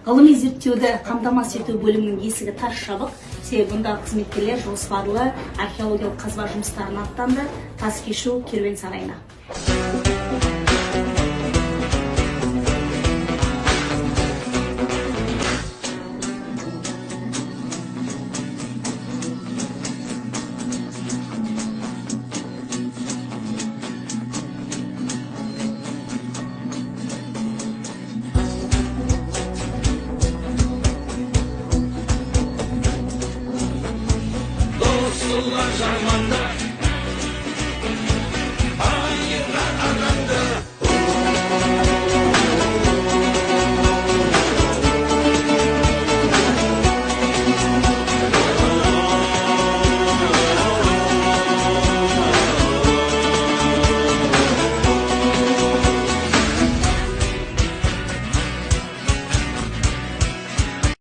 Ғылыми зерттеуді қамтамасыз ету бөлімінің есігі тарс жабық. Себебі бұндағы қызметкерлер жоспарлы археологиялық қазба жұмыстарына аттанды. Тас кешу керуен сарайына. Dostlar jarmanda